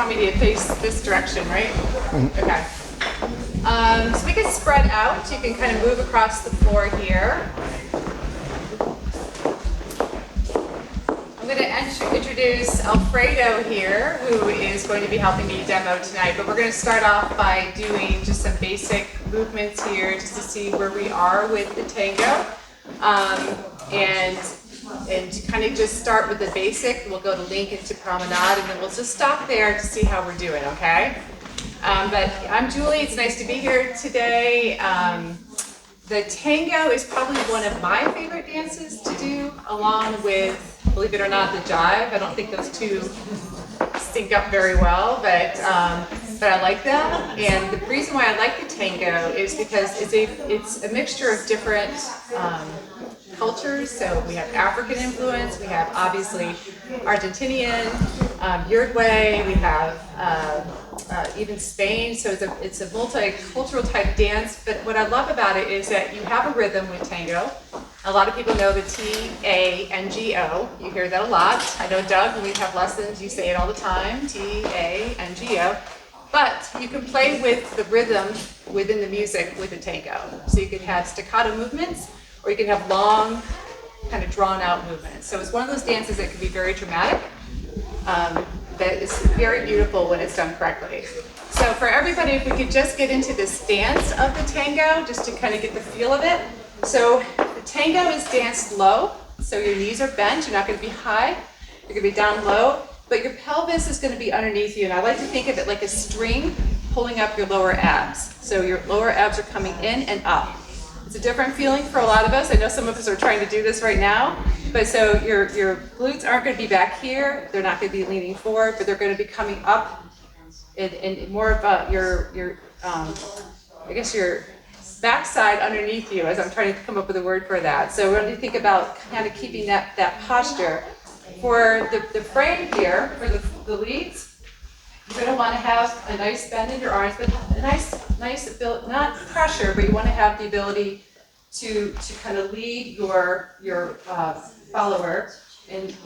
want me to face this direction, right? Mm-hmm. Okay. So we can spread out. You can kind of move across the floor here. I'm going to introduce Alfredo here, who is going to be helping me demo tonight. But we're going to start off by doing just some basic movements here, just to see where we are with the tango. And to kind of just start with the basic, we'll go to link into promenade, and then we'll just stop there to see how we're doing, okay? But I'm Julie, it's nice to be here today. The tango is probably one of my favorite dances to do, along with, believe it or not, the jive. I don't think those two sync up very well, but I like them. And the reason why I like the tango is because it's a mixture of different cultures. So we have African influence, we have obviously Argentinian, Uruguay, we have even Spain. So it's a multicultural type dance. But what I love about it is that you have a rhythm with tango. A lot of people know the T-A-N-G-O. You hear that a lot. I know, Doug, when we have lessons, you say it all the time, T-A-N-G-O. But you can play with the rhythm within the music with the tango. So you can have staccato movements, or you can have long, kind of drawn out movements. So it's one of those dances that can be very dramatic, that is very beautiful when it's done correctly. So for everybody, if we could just get into the stance of the tango, just to kind of get the feel of it. So the tango is danced low, so your knees are bent, you're not going to be high, you're going to be down low, but your pelvis is going to be underneath you, and I like to think of it like a string pulling up your lower abs. So your lower abs are coming in and up. It's a different feeling for a lot of us. I know some of us are trying to do this right now, but so your glutes aren't going to be back here, they're not going to be leaning forward, but they're going to be coming up in more of your I guess your backside underneath you, as I'm trying to come up with a word for that. So we're going to think about kind of keeping that posture. For the frame here, for the leads, you're going to want to have a nice bend in your arms, but a nice ability, not pressure, but you want to have the ability to kind of lead your follower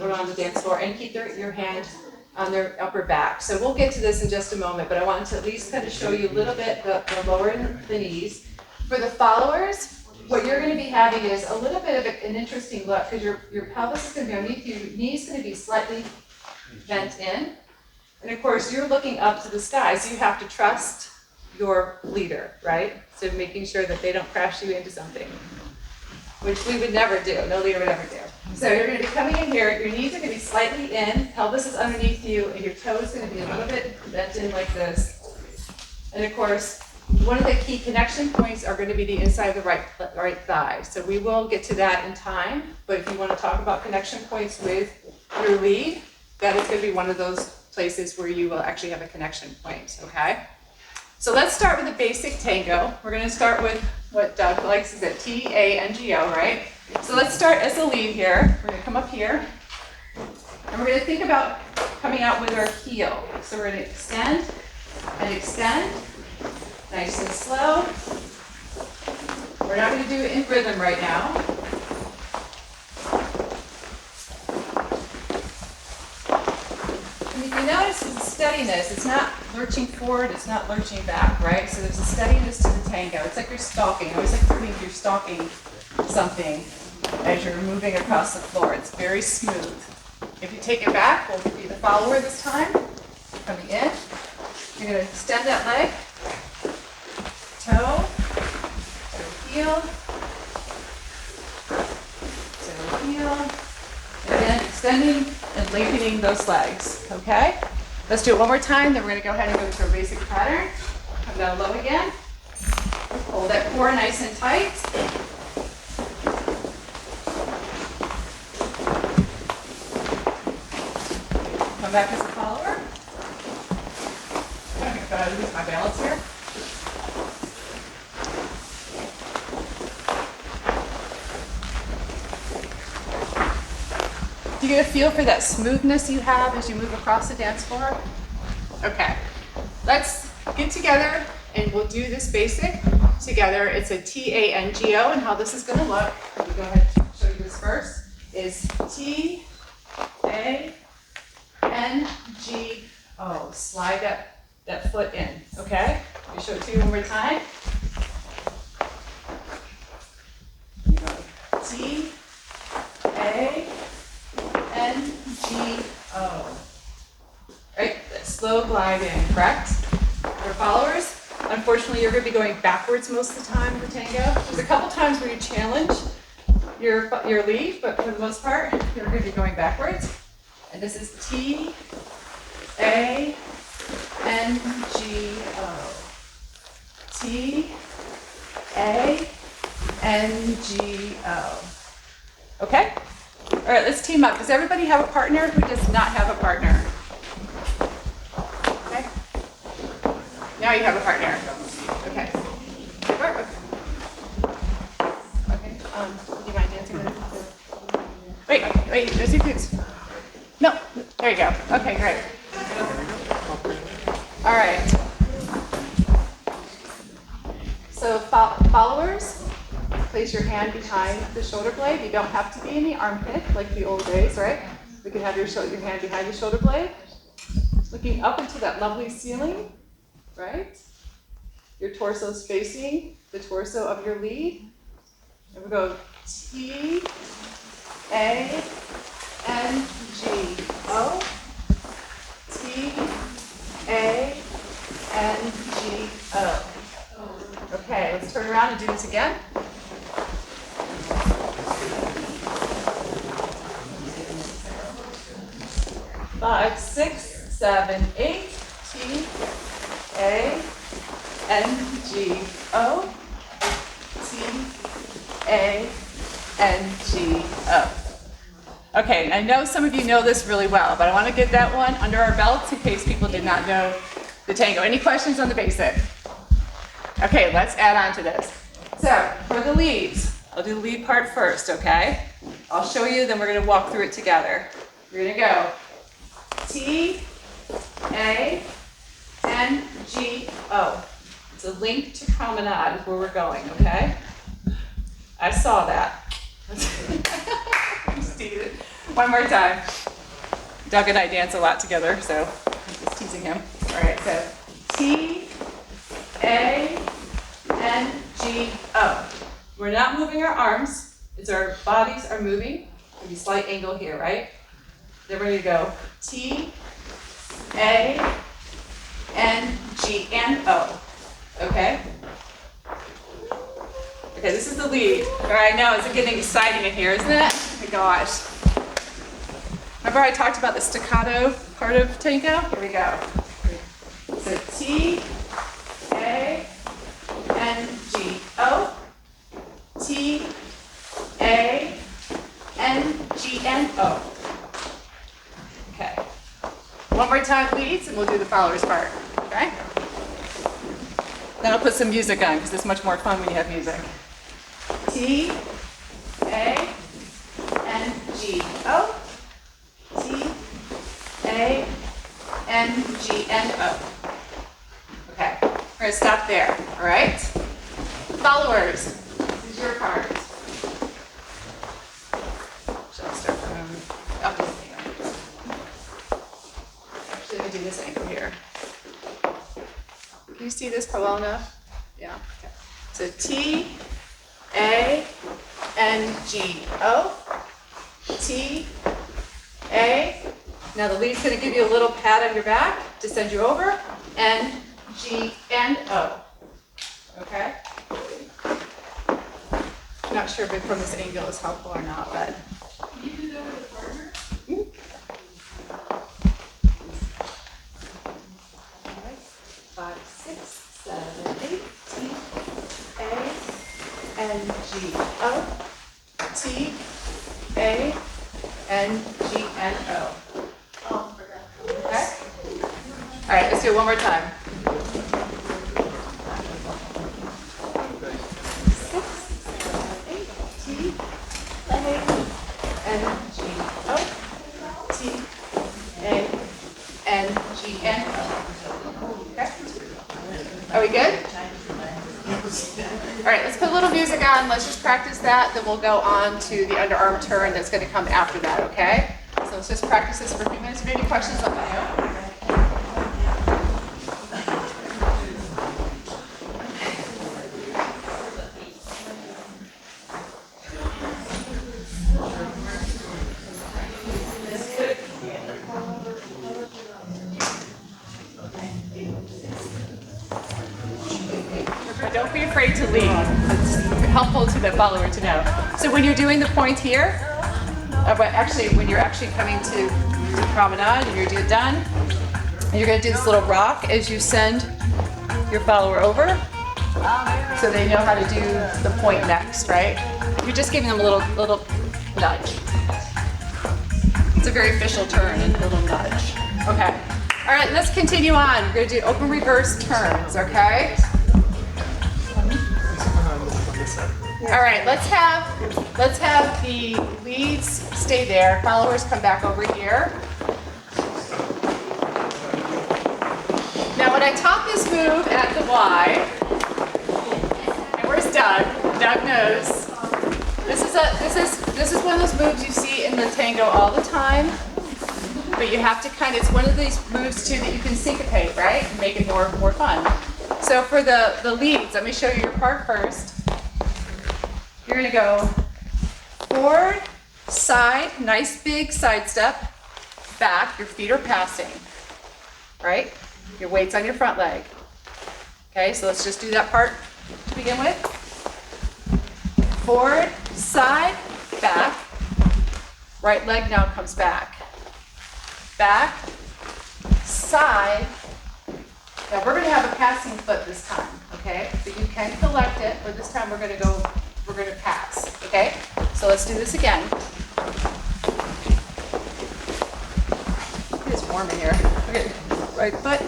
around the dance floor and keep your hand on their upper back. So we'll get to this in just a moment, but I wanted to at least kind of show you a little bit the lower the knees. For the followers, what you're going to be having is a little bit of an interesting look, because your pelvis is going to be underneath you, your knees going to be slightly bent in. And of course, you're looking up to the sky, so you have to trust your leader, right? So making sure that they don't crash you into something, which we would never do, no leader would ever do. So you're going to be coming in here, your knees are going to be slightly in, pelvis is underneath you, and your toe is going to be a little bit bent in like this. And of course, one of the key connection points are going to be the inside of the right thigh. So we will get to that in time, but if you want to talk about connection points with your lead, that is going to be one of those places where you will actually have a connection point, okay? So let's start with the basic tango. We're going to start with what Doug likes, is a T-A-N-G-O, right? So let's start as a lead here. We're going to come up here, and we're going to think about coming out with our heel. So we're going to extend and extend. Nice and slow. We're not going to do it in rhythm right now. And if you notice the steadiness, it's not lurching forward, it's not lurching back, right? So there's a steadiness to the tango. It's like you're stalking. I always like to think you're stalking something as you're moving across the floor. It's very smooth. If you take it back, we'll be the follower this time. Coming in. You're going to extend that leg. Toe, heel, heel, and then extending and lengthening those legs, okay? Let's do it one more time, then we're going to go ahead and go to our basic pattern. Come down low again. Hold that core nice and tight. Come back as a follower. I'm going to lose my balance here. Do you get a feel for that smoothness you have as you move across the dance floor? Okay, let's get together and we'll do this basic together. It's a T-A-N-G-O, and how this is going to look, let me go ahead and show you this first, is T-A-N-G-O. O. Slide that foot in, okay? Let me show it to you one more time. You go T, A, N, G, O. Right, slow glide in, correct? For followers, unfortunately you're going to be going backwards most of the time in the tango. There's a couple times where you challenge your lead, but for the most part, you're going to be going backwards. And this is T, A, N, G, O. T, A, N, G, O. Okay? All right, let's team up. Does everybody have a partner? Who does not have a partner? Okay. Now you have a partner. Okay. Okay. Do you mind dancing with it? Wait, there's your boots. No, there you go. Okay, great. All right. So followers, place your hand behind the shoulder blade. You don't have to be in the armpit like the old days, right? We can have your hand behind the shoulder blade. Looking up into that lovely ceiling, right? Your torso is facing the torso of your lead. And we go T, A, N, G, O. T, A, N, G, O. Okay, let's turn around and do this again. Five, six, 7, 8, T, A, N, G, O, T, A, N, G, O. Okay, I know some of you know this really well, but I want to get that one under our belts in case people did not know the tango. Any questions on the basic? Okay, let's add on to this. So, for the leads, I'll do the lead part first, okay? I'll show you, then we're going to walk through it together. We're going to go T, A, N, G, O. It's a link to promenade is where we're going, okay? I saw that. One more time. Doug and I dance a lot together, so I'm just teasing him. All right, so T, A, N, G, O. We're not moving our arms. It's our bodies are moving. There'll be a slight angle here, right? Then we're going to go T, A, N, G, and O. Okay? Okay, this is the lead. All right, now it's getting exciting in here, isn't it? Oh my gosh. Remember I talked about the staccato part of tango? Here we go. So T, A, N, G, O. T, A, N, G, N, O. Okay. One more time, leads, and we'll do the followers part. Okay? Then I'll put some music on because it's much more fun when you have music. T, A, N, G, O. T, A, N, G, N, O. Okay, we're going to stop there, all right? Followers, this is your part. Shall I start from up this angle? Actually, let me do this angle here. Can you see this well enough? Yeah, okay. So T, A, N, G, O. T, A. Now the lead's going to give you a little pat on your back to send you over. N, G, and O. Okay? I'm not sure if from this angle is helpful or not, but. Can you do that with a partner? All right. 5, 6, 7, 8. T, A, N, G, O. T, A, N, G, N, O. Okay? All right, let's do it one more time. 6, 7, 8. T, A, N, G, O. T, A, N, G, N, O. Okay? Are we good? All right, let's put a little music on. Let's just practice that. Then we'll go on to the underarm turn that's going to come after that, okay? So let's just practice this for a few minutes. If you have any questions, let me know. afraid to lead. It's helpful to the follower to know. So when you're doing the point here, but actually when you're actually coming to promenade and you're done, you're going to do this little rock as you send your follower over, so they know how to do the point next, right? You're just giving them a little nudge. It's a very official turn and a little nudge. Okay. All right, let's continue on. We're going to do open reverse turns, okay? All right, let's have the leads stay there. Followers come back over here. Now, when I taught this move at the Y, and where's Doug? Doug knows. This is one of those moves you see in the tango all the time. But you have to it's one of these moves too that you can syncopate, right? And make it more fun. So for the leads, let me show you your part first. You're gonna go forward, side, nice big side step, back, your feet are passing, right? Your weight's on your front leg. Okay, so let's just do that part to begin with. Forward, side, back. Right leg now comes back. Back, side. Now we're going to have a passing foot this time, okay? So you can collect it, but this time we're going to pass, okay? So let's do this again. It's warm in here. Okay, right foot.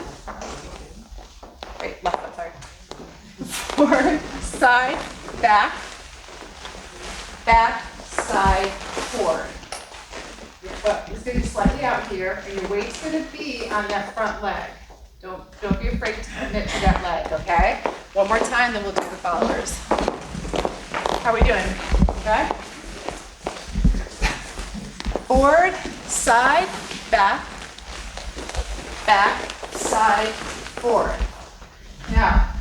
Wait, left foot, sorry. Forward, side, back, back, side, forward. Your foot is going to be slightly out here, and your weight's going to be on that front leg. Don't be afraid to commit to that leg, okay? One more time, then we'll do the followers. How are we doing? Okay? Forward, side, back, back, side, forward. Now,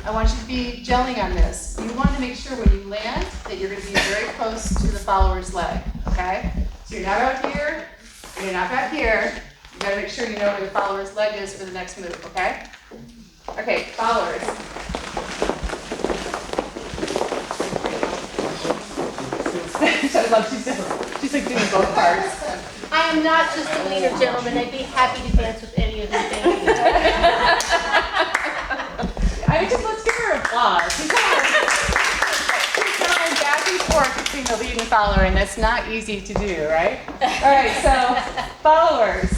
I want you to be gelling on this. You want to make sure when you land that you're going to be very close to the follower's leg, okay? So you're not out here, and you're not back here. You got to make sure you know where the follower's leg is for the next move, okay? Okay, followers. She's like doing both parts. I am not just a leader, gentlemen. I'd be happy to dance with any of you. Thank you. Let's give her applause. She's going back and forth between the lead and follower, and that's not easy to do, right? All right, so followers.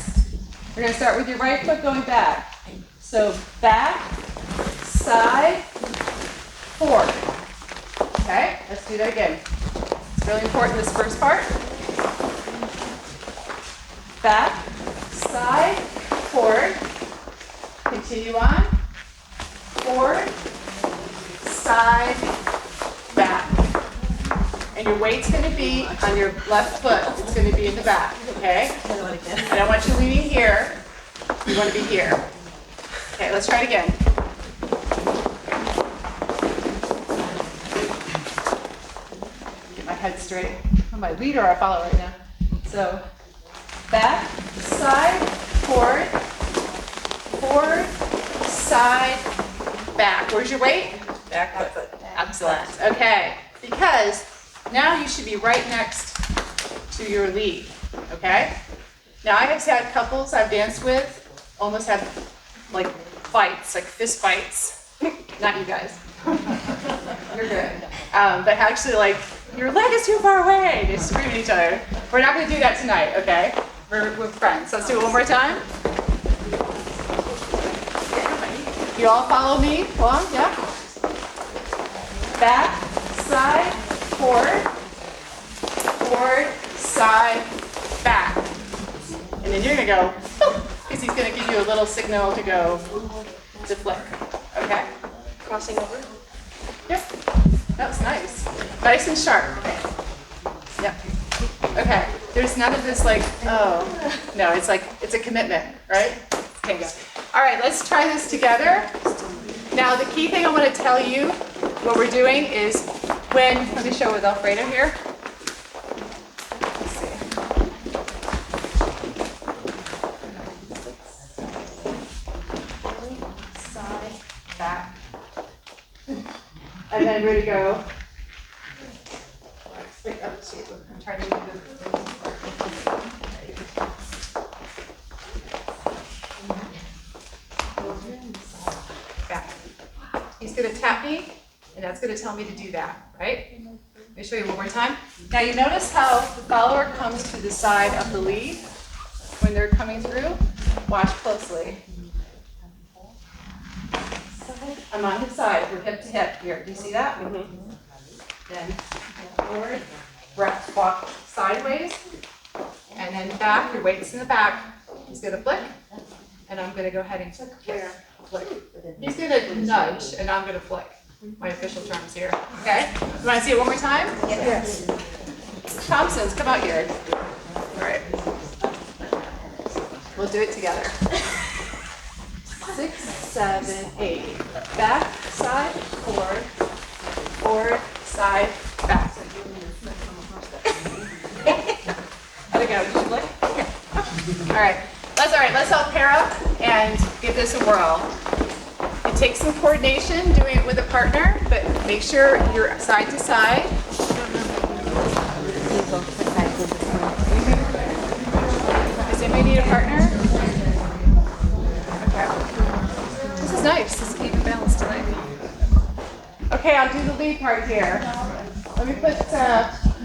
We're going to start with your right foot going back. So back, side, forward. Okay, let's do that again. It's really important, this first part. Back, side, forward. Continue on. Forward, side, back. And your weight's going to be on your left foot. It's going to be in the back, okay? I don't want you leaning here. You want to be here. Okay, let's try it again. Get my head straight. I'm my leader or a follower right now. So, back, side, forward, forward, side, back. Where's your weight? Back foot. Excellent. Okay, because now you should be right next to your lead, okay? Now I have had couples I've danced with almost had like fights, like fist fights. Not you guys. You're good. But actually like, your leg is too far away. They scream at each other. We're not gonna do that tonight, okay? We're friends. So let's do it one more time. You all follow me along, yeah? Back, side, forward, forward, side, back. And then you're gonna go, because he's gonna give you a little signal to go, to flick, okay? Crossing over. Yep, that was nice. Nice and sharp, okay. Yep. Okay, there's none of this like, oh, no, it's like, it's a commitment, right? Okay, go. All right, let's try this together. Now, the key thing I want to tell you, what we're doing is let me show with Alfredo here. Let's see. Side, back. And then we're going to go straight up to, I'm trying to move back. He's going to tap me, and that's going to tell me to do that, right? Let me show you one more time. Now you notice how the follower comes to the side of the lead when they're coming through? Watch closely. I'm on his side, we're hip to hip here. Do you see that? Then forward, breath, walk sideways, and then back, your weight's in the back. He's gonna flick, and I'm gonna go ahead and flick. He's gonna nudge, and I'm gonna flick. My official terms here, okay? You wanna see it one more time? Yes. Thompsons, come out here. All right. We'll do it together. 6, 7, 8. Back, side, forward, forward, side, back. How'd it go? Did you flick? All right. Let's all pair up and give this a whirl. It takes some coordination doing it with a partner, but make sure you're side to side. Does anybody need a partner? Okay. This is nice. This is even balanced tonight. Okay, I'll do the lead part here. Let me put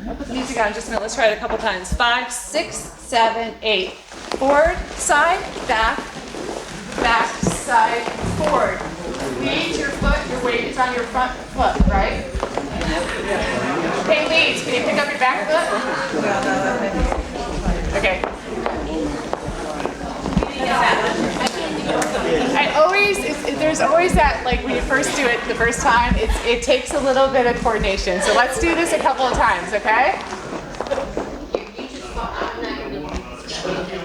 I'll put the music on in just a minute. Let's try it a couple times. 5, 6, 7, 8. Forward, side, back, back, side, forward. Lead your foot, your weight is on your front foot, right? Hey, leads, can you pick up your back foot? Okay. There's always that, like when you first do it the first time, it takes a little bit of coordination. So let's do this a couple of times, okay?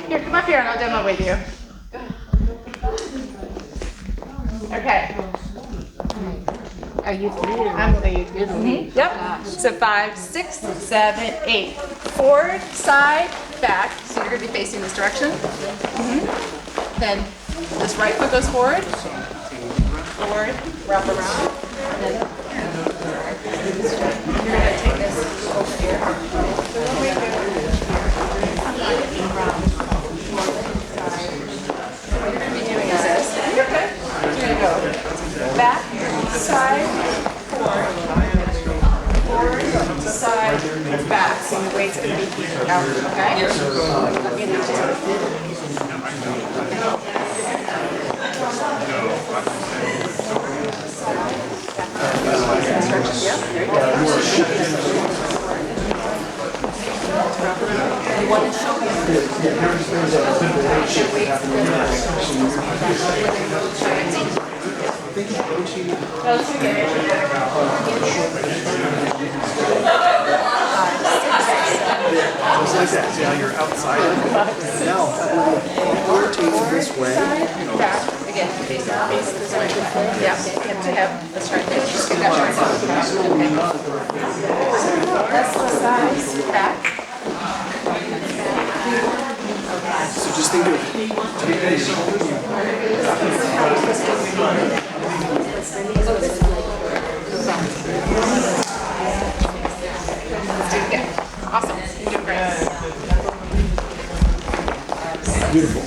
Here, come up here and I'll demo with you. Okay. Are you three? I'm the lead. Mm-hmm. Yep. So 5, 6, 7, 8. Forward, side, back. So you're going to be facing this direction. Mm-hmm. Then this right foot goes forward. Forward, wrap around. And then you're going to take this over here. So what we do what you're going to be doing is this. You're good. You're going to go back, side, forward, side, back. So your weight's going to be peeking out, okay? You want to show Just like that. See how you're outside. Now, rotate this way. back again, face this way. Yeah, hip to hip. Let's try this. Just get that right. Okay. That's the size. Back. So just think of take Let's do it again. Awesome. You're doing great. beautiful.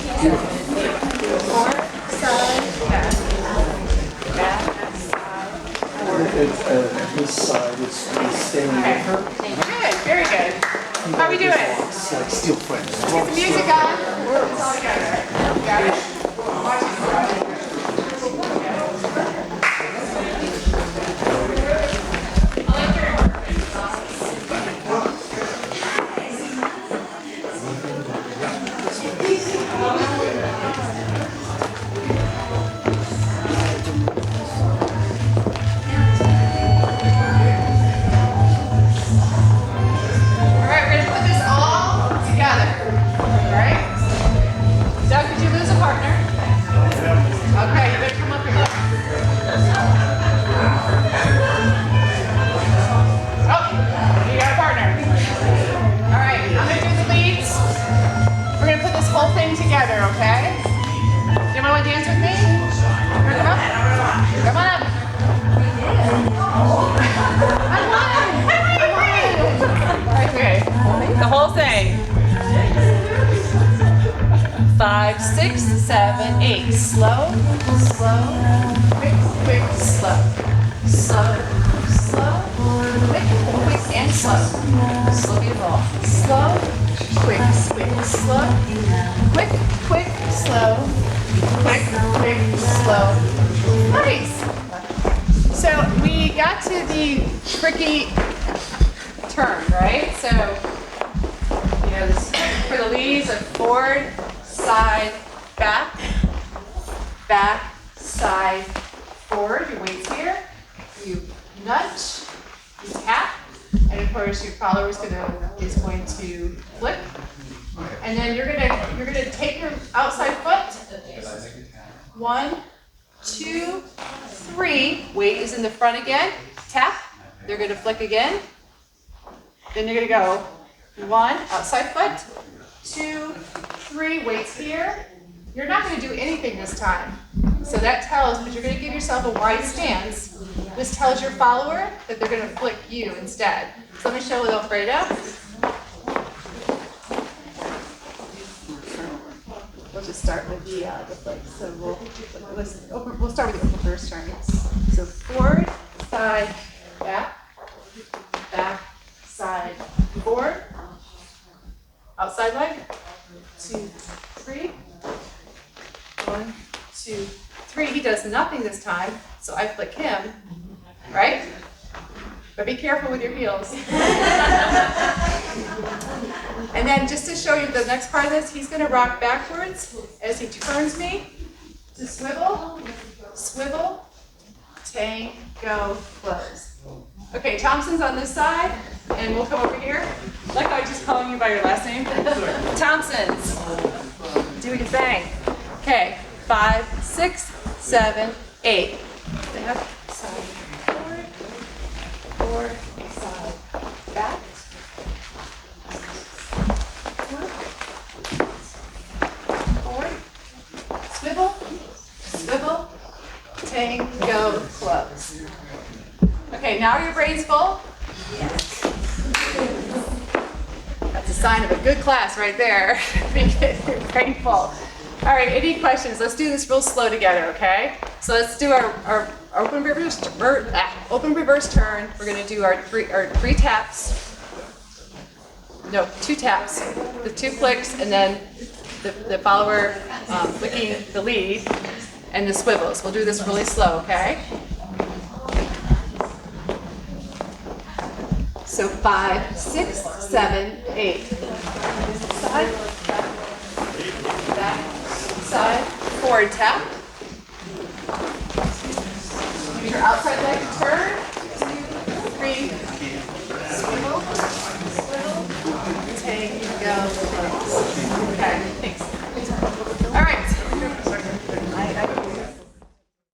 Forward, side, back. Back, side, forward. This side is staying with her. Good, very good. How are we doing? It's like steel frame. Get the music on. It's all together. Got it? Watch it. 5, 6, 7, 8. Slow, slow, quick, quick, slow. Slow, slow, quick, quick, and slow. Slow, beautiful. Slow, quick, quick, slow. Quick, quick, slow. Quick, quick, slow. Nice. So we got to the tricky turn, right? So, you know, this, for the leads of forward, side, back, back, side, forward. Your weight's here. You nudge, you tap, and of course your follower is going to flip. And then you're gonna take your outside foot. 1, 2, 3. Weight is in the front again. Tap. They're gonna flick again. Then you're gonna go 1, outside foot. 2, 3. Weight's here. You're not gonna do anything this time. So that tells, but you're gonna give yourself a wide stance. This tells your follower that they're gonna flick you instead. So let me show with Alfredo. We'll just start with the flick. So we'll start with the open reverse turn. So forward, side, back, back, side, forward, outside leg. 2, 3. 1, 2, 3. He does nothing this time, so I flick him, right? But be careful with your heels. And then just to show you the next part of this, he's going to rock backwards as he turns me to swivel, swivel, tango, close. Okay, Thompson's on this side, and we'll come over here. Like I was just calling you by your last name. Thompson's. Do your thing. Okay, 5, 6, 7, 8. Step, side, forward, forward, side, back. Forward, swivel, swivel, tango, close. Okay, now your brain's full? Yes. That's a sign of a good class right there. Your brain full. All right, any questions? Let's do this real slow together, okay? So let's do our open reverse turn. We're gonna do our three taps. No, 2 taps, the 2 flicks, and then the follower flicking the lead, and the swivels. We'll do this really slow, okay? So 5, 6, 7, 8. Side, back, side, forward tap. Use your outside leg to turn.